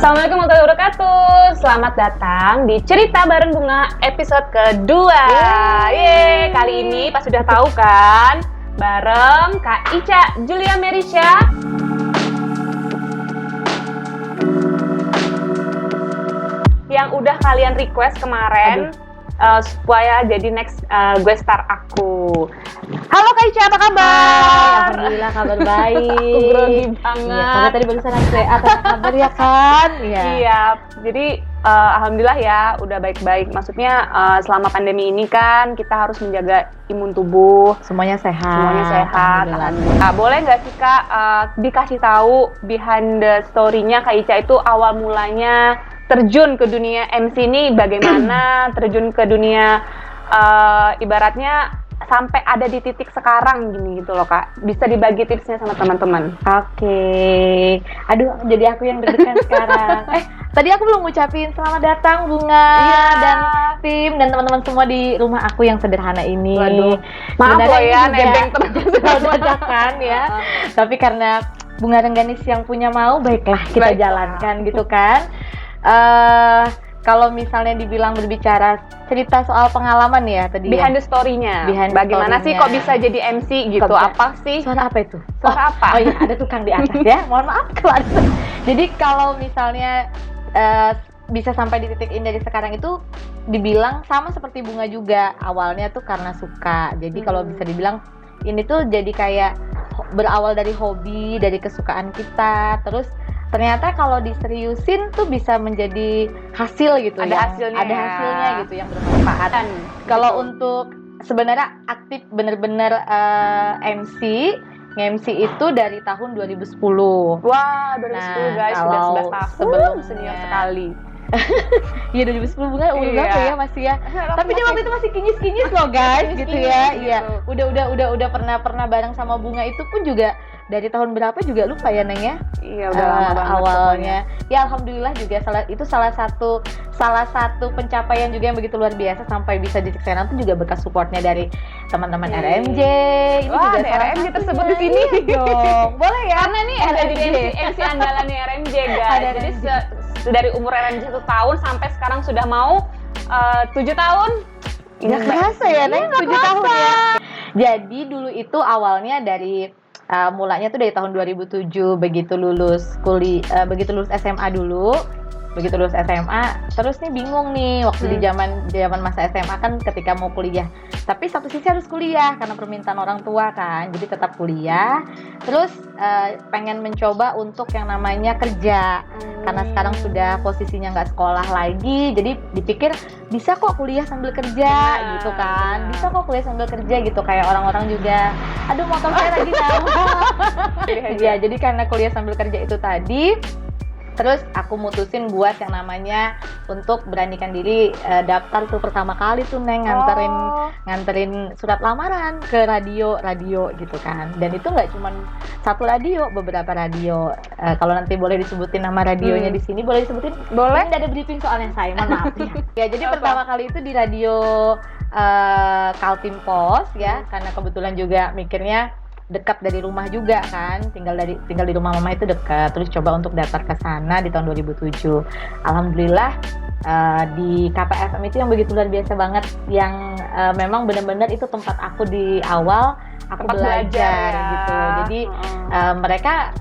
Assalamualaikum warahmatullahi wabarakatuh. Selamat datang di Cerita Bareng Bunga episode kedua. Yeay, kali ini pas sudah tahu kan, bareng Kak Ica Julia Merisha. Yang udah kalian request kemarin supaya jadi next guest star aku. Halo Kak Ica, apa kabar? Alhamdulillah kabar baik. Aku grogi banget. Iya, karena tadi barusan aku WA tanya kabar ya kan? Iya, jadi alhamdulillah ya udah baik-baik. Maksudnya selama pandemi ini kan kita harus menjaga imun tubuh. Semuanya sehat. Semuanya sehat. Alhamdulillah. Boleh nggak sih Kak dikasih tahu behind the story-nya Kak Ica itu awal mulanya terjun ke dunia MC ini bagaimana? Terjun ke dunia ibaratnya sampai ada di titik sekarang gini gitu loh Kak. Bisa dibagi tipsnya sama teman-teman. Oke. Aduh, jadi aku yang deg-degan sekarang. Tadi aku belum ngucapin selamat datang Bunga dan tim dan teman-teman semua di rumah aku yang sederhana ini. Waduh. Maaf loh ya, nebeng dadakan ya. Tapi karena Bunga Rengganis yang punya mau, baiklah kita jalankan gitu kan. Kalau misalnya dibilang berbicara cerita soal pengalaman ya tadi behind the story-nya. Bagaimana sih kok bisa jadi MC gitu? Apa sih? Suara apa itu? Suara apa? Oh iya, ada tukang di atas ya. Mohon maaf kalau ada. Jadi kalau misalnya bisa sampai di titik ini dari sekarang itu dibilang sama seperti Bunga juga. Awalnya tuh karena suka. Jadi kalau bisa dibilang ini tuh jadi kayak berawal dari hobi, dari kesukaan kita. Terus ternyata kalau diseriusin tuh bisa menjadi hasil gitu. Ada hasilnya gitu yang bermanfaat. Kalau untuk sebenarnya aktif bener-bener MC itu dari tahun 2010. Wah, 2010 guys, sudah 11 tahun. Sebelum senior sekali. Iya 2010 Bunga umur berapa ya masih ya? Tapi dia waktu itu masih kinyis-kinyis loh guys gitu ya. Iya. Udah pernah bareng sama Bunga itu pun juga dari tahun berapa juga lupa ya Neng ya? Iya udah lama banget awalnya. Ya alhamdulillah juga salah satu pencapaian juga yang begitu luar biasa sampai bisa di titik sekarang itu juga bekas supportnya dari teman-teman RMJ. Ini wah, juga RMJ tersebut di sini dong. Boleh ya? Karena nih ada di MC andalannya RMJ guys. Jadi dari umur RMJ 1 tahun sampai sekarang sudah mau 7 tahun. Nggak kerasa ya Neng, 7 tahun ya. Jadi dulu itu awalnya dari mulanya tuh dari tahun 2007 begitu lulus SMA dulu. Begitu lulus SMA, terus nih bingung nih waktu di zaman masa SMA kan ketika mau kuliah. Tapi satu sisi harus kuliah karena permintaan orang tua kan. Jadi tetap kuliah. Terus pengen mencoba untuk yang namanya kerja. Karena sekarang sudah posisinya nggak sekolah lagi. Jadi dipikir bisa kok kuliah sambil kerja gitu kan. Bisa kok kuliah sambil kerja gitu kayak orang-orang juga. Aduh motor saya lagi nyala. Ya, jadi karena kuliah sambil kerja itu tadi. Terus aku mutusin buat yang namanya untuk beranikan diri daftar tuh pertama kali tuh Neng nganterin surat lamaran ke radio gitu kan. Dan itu nggak cuma satu radio, beberapa radio. Kalau nanti boleh disebutin nama radionya di sini, boleh disebutin? Boleh. Ini ada briefing soalnya saya, mohon maaf ya. Ya jadi pertama kali itu di radio Kaltim Pos ya, karena kebetulan juga mikirnya dekat dari rumah juga kan, tinggal di rumah mama itu dekat. Terus coba untuk daftar ke sana di tahun 2007. Alhamdulillah di KPFM itu yang begitu luar biasa banget, yang memang benar-benar itu tempat aku di awal aku belajar gitu. Jadi mereka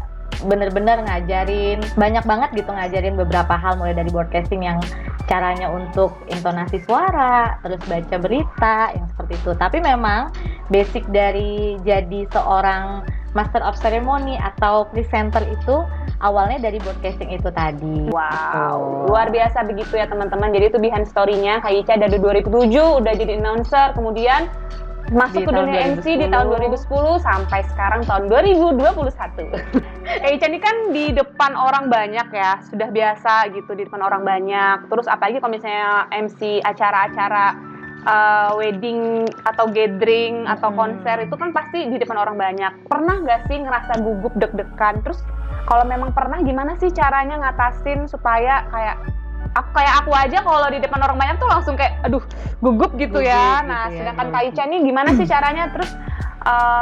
benar-benar ngajarin banyak banget gitu, ngajarin beberapa hal mulai dari broadcasting yang caranya untuk intonasi suara, terus baca berita yang seperti itu. Tapi memang basic dari jadi seorang master of ceremony atau presenter itu awalnya dari broadcasting itu tadi. Wow, luar biasa begitu ya teman-teman. Jadi itu behind story-nya Kak Ica dari 2007 udah jadi announcer, kemudian masuk ke dunia MC di tahun 2010 sampai sekarang tahun 2021. Kak Ica ini kan di depan orang banyak ya, sudah biasa gitu di depan orang banyak. Terus apalagi kalau misalnya MC acara-acara wedding atau gathering atau konser itu kan pasti di depan orang banyak. Pernah nggak sih ngerasa gugup deg-degan? Terus kalau memang pernah, gimana sih caranya ngatasin supaya kayak aku aja kalau di depan orang banyak tuh langsung kayak aduh gugup gitu ya. Nah, sedangkan Kak Ica nih gimana sih caranya? Terus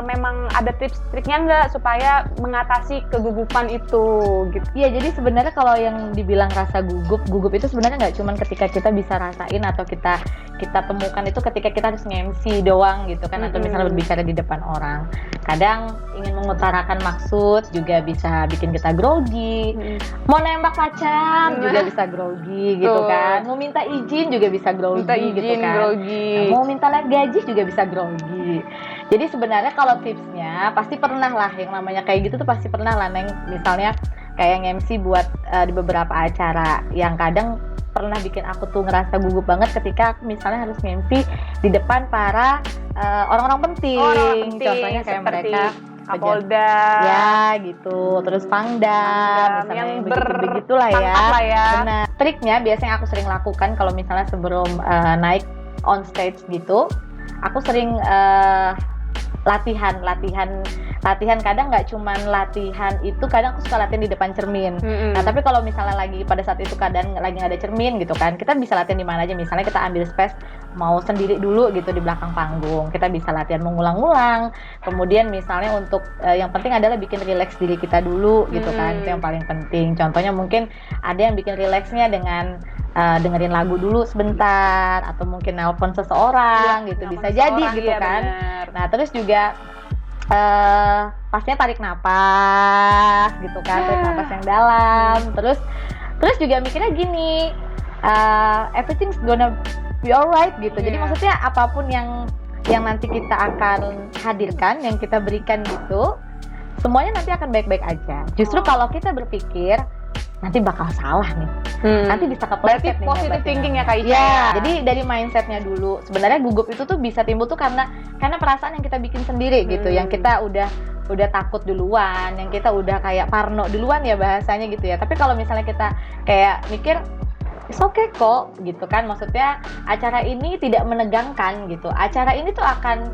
memang ada tips-triknya nggak supaya mengatasi kegugupan itu gitu? Iya, jadi sebenarnya kalau yang dibilang rasa gugup itu sebenarnya nggak cuman ketika kita bisa rasain atau kita temukan itu ketika kita harus nge-MC doang gitu kan, atau misalnya berbicara di depan orang. Kadang ingin mengutarakan maksud juga bisa bikin kita grogi. Mau nembak pacar juga bisa grogi gitu kan. Mau minta izin juga bisa grogi gitu kan. Grogi. Mau minta naik gaji juga bisa grogi. Jadi sebenarnya kalau tipsnya pasti pernah lah yang namanya kayak gitu tuh pasti pernah lah Neng, misalnya kayak MC buat di beberapa acara yang kadang pernah bikin aku tuh ngerasa gugup banget ketika aku misalnya harus MC di depan para orang-orang penting. Contohnya kayak mereka Kapolda ya gitu, terus Pangdam misalnya yang begitulah ya. Benar. Triknya biasanya aku sering lakukan kalau misalnya sebelum naik on stage gitu, aku sering latihan kadang nggak cuman latihan itu, kadang aku suka latihan di depan cermin. Nah tapi kalau misalnya lagi pada saat itu kadang lagi nggak ada cermin gitu kan, kita bisa latihan di mana aja. Misalnya kita ambil space mau sendiri dulu gitu di belakang panggung, kita bisa latihan mengulang-ulang. Kemudian misalnya untuk yang penting adalah bikin relax diri kita dulu gitu kan, itu yang paling penting. Contohnya mungkin ada yang bikin relaxnya dengan dengerin lagu dulu sebentar, atau mungkin nelpon seseorang gitu, bisa jadi gitu kan. Bener. Nah terus juga pastinya tarik napas gitu kan, tarik napas yang dalam. Terus juga mikirnya gini, everything's gonna be alright gitu. Jadi maksudnya apapun yang nanti kita akan hadirkan, yang kita berikan gitu, semuanya nanti akan baik-baik aja. Justru kalau kita berpikir nanti bakal salah nih, nanti bisa kepleset nih. Positive thinking ya Kak Ica. Ya, jadi dari mindsetnya dulu. Sebenarnya gugup itu tuh bisa timbul tuh karena perasaan yang kita bikin sendiri gitu, yang kita udah takut duluan, yang kita udah kayak parno duluan ya bahasanya gitu ya. Tapi kalau misalnya kita kayak mikir it's okay kok gitu kan, maksudnya acara ini tidak menegangkan gitu, acara ini tuh akan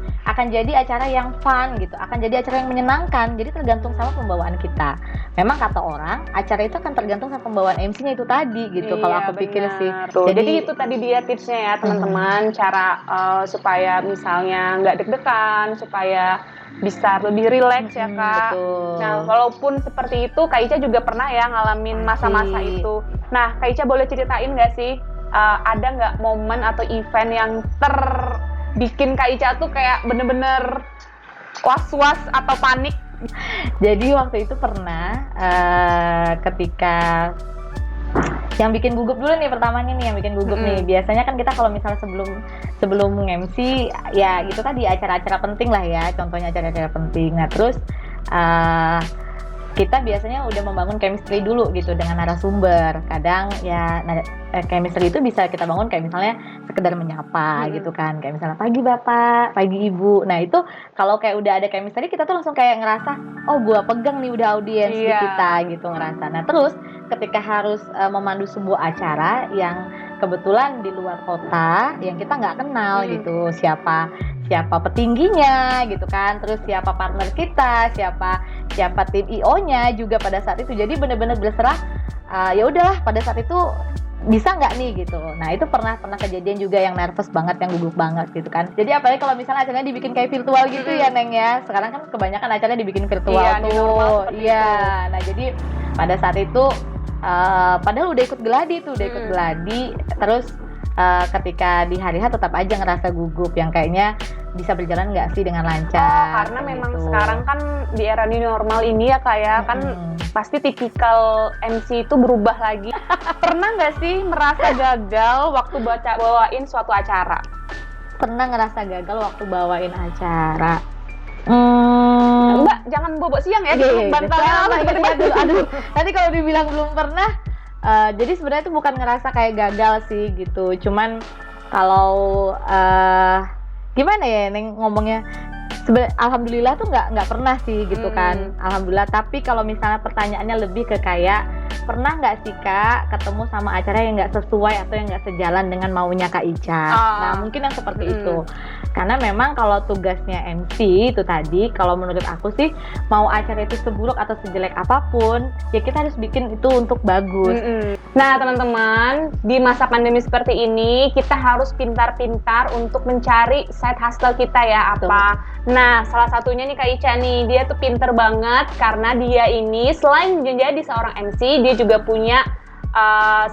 jadi acara yang fun gitu, akan jadi acara yang menyenangkan. Jadi tergantung sama pembawaan kita. Memang kata orang acara itu akan tergantung sama pembawaan MC-nya itu tadi gitu. Kalau aku pikir sih. Jadi itu tadi dia tipsnya ya teman-teman, cara supaya misalnya nggak deg-degan, supaya bisa lebih rileks ya Kak. Betul. Nah walaupun seperti itu Kak Ica juga pernah ya ngalamin masa-masa itu. Nah Kak Ica boleh ceritain nggak sih ada nggak momen atau event yang bikin Kak Ica tuh kayak bener-bener was-was atau panik? Jadi waktu itu pernah ketika yang bikin gugup dulu nih pertamanya nih, yang bikin gugup nih. Biasanya kan kita kalau misalnya sebelum MC ya gitu tadi acara-acara penting lah ya, contohnya acara-acara penting. Nah terus kita biasanya udah membangun chemistry dulu gitu dengan narasumber. Kadang ya chemistry itu bisa kita bangun kayak misalnya sekedar menyapa gitu kan, kayak misalnya pagi bapak, pagi ibu. Nah itu kalau kayak udah ada chemistry kita tuh langsung kayak ngerasa oh gua pegang nih udah audiens di kita gitu ngerasa. Nah terus ketika harus memandu sebuah acara yang kebetulan di luar kota yang kita nggak kenal gitu, siapa petingginya gitu kan, terus siapa partner kita, siapa tim IO-nya juga pada saat itu. Jadi benar-benar berserah ya udahlah pada saat itu bisa nggak nih gitu. Nah itu pernah kejadian juga yang nervous banget, yang gugup banget gitu kan. Jadi apalagi kalau misalnya acaranya dibikin kayak virtual gitu ya Neng ya. Sekarang kan kebanyakan acaranya dibikin virtual tuh. Iya. Nah jadi pada saat itu padahal udah ikut geladi terus ketika di hari H tetap aja ngerasa gugup, yang kayaknya bisa berjalan nggak sih dengan lancar. Karena memang sekarang kan di era new normal ini ya kayak kan pasti tipikal MC itu berubah lagi. Pernah nggak sih merasa gagal waktu bawain suatu acara? Pernah ngerasa gagal waktu bawain acara. Enggak, jangan bobok siang ya. Bantalnya dulu. Aduh, nanti kalau dibilang belum pernah, jadi sebenarnya itu bukan ngerasa kayak gagal sih gitu. Cuman kalau gimana ya Neng ngomongnya, alhamdulillah tuh nggak pernah sih gitu kan. Alhamdulillah. Tapi kalau misalnya pertanyaannya lebih ke kayak pernah nggak sih Kak ketemu sama acara yang nggak sesuai atau yang nggak sejalan dengan maunya Kak Ica? Nah mungkin yang seperti itu. Karena memang kalau tugasnya MC itu tadi, kalau menurut aku sih mau acara itu seburuk atau sejelek apapun, ya kita harus bikin itu untuk bagus. Nah teman-teman, di masa pandemi seperti ini kita harus pintar-pintar untuk mencari side hustle kita ya apa. Nah salah satunya nih Kak Ica nih, dia tuh pinter banget karena dia ini selain menjadi seorang MC, dia juga punya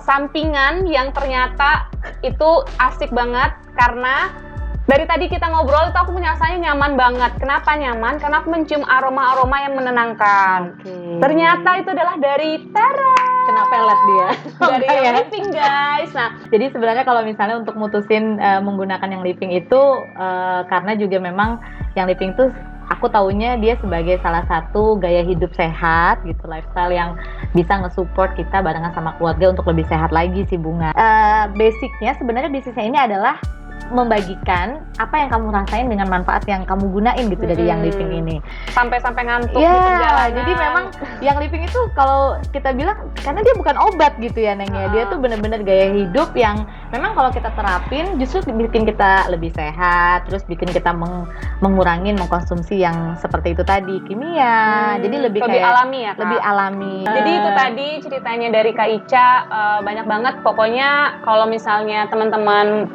sampingan yang ternyata itu asik banget. Karena dari tadi kita ngobrol itu aku rasanya nyaman banget. Kenapa nyaman? Karena aku mencium aroma-aroma yang menenangkan. Ternyata itu adalah dari Tara. Kena pelet dia. Dari yang living guys. Nah, jadi sebenarnya kalau misalnya untuk mutusin menggunakan yang living itu karena juga memang yang living itu aku taunya dia sebagai salah satu gaya hidup sehat gitu, lifestyle yang bisa nge-support kita barengan sama keluarga untuk lebih sehat lagi sih Bunga. Basicnya sebenarnya bisnisnya ini adalah membagikan apa yang kamu rasain dengan manfaat yang kamu gunain gitu dari yang living ini. Sampai ngantuk ya, di perjalanan. Jadi memang yang living itu kalau kita bilang karena dia bukan obat gitu ya Neng ya. Dia tuh bener-bener gaya hidup yang memang kalau kita terapin justru bikin kita lebih sehat, terus bikin kita mengurangi mengkonsumsi yang seperti itu tadi kimia. Jadi lebih kayak alami ya Kak? Lebih alami. Jadi itu tadi ceritanya dari Kak Ica, banyak banget. Pokoknya kalau misalnya teman-teman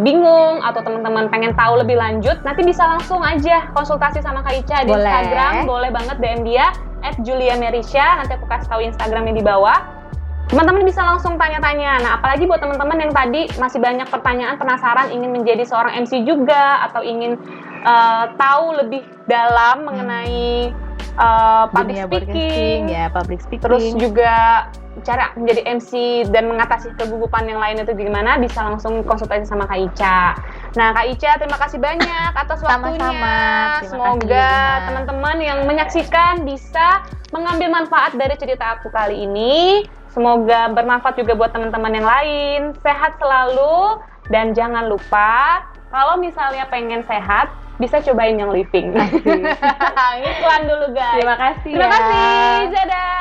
bingung atau teman-teman pengen tahu lebih lanjut, nanti bisa langsung aja konsultasi sama Kak Ica di Instagram. Boleh banget DM dia @juliamerisha. Nanti aku kasih tahu Instagramnya di bawah. Teman-teman bisa langsung tanya-tanya. Nah, apalagi buat teman-teman yang tadi masih banyak pertanyaan, penasaran ingin menjadi seorang MC juga atau ingin tahu lebih dalam mengenai public speaking, terus juga cara menjadi MC dan mengatasi kegugupan yang lain itu gimana, bisa langsung konsultasi sama Kak Ica. Nah Kak Ica, terima kasih banyak atas waktunya. Sama-sama. Semoga teman-teman yang menyaksikan bisa mengambil manfaat dari cerita aku kali ini. Semoga bermanfaat juga buat teman-teman yang lain. Sehat selalu dan jangan lupa kalau misalnya pengen sehat, bisa cobain yang living. Iklan dulu guys. Terima kasih. Dadah.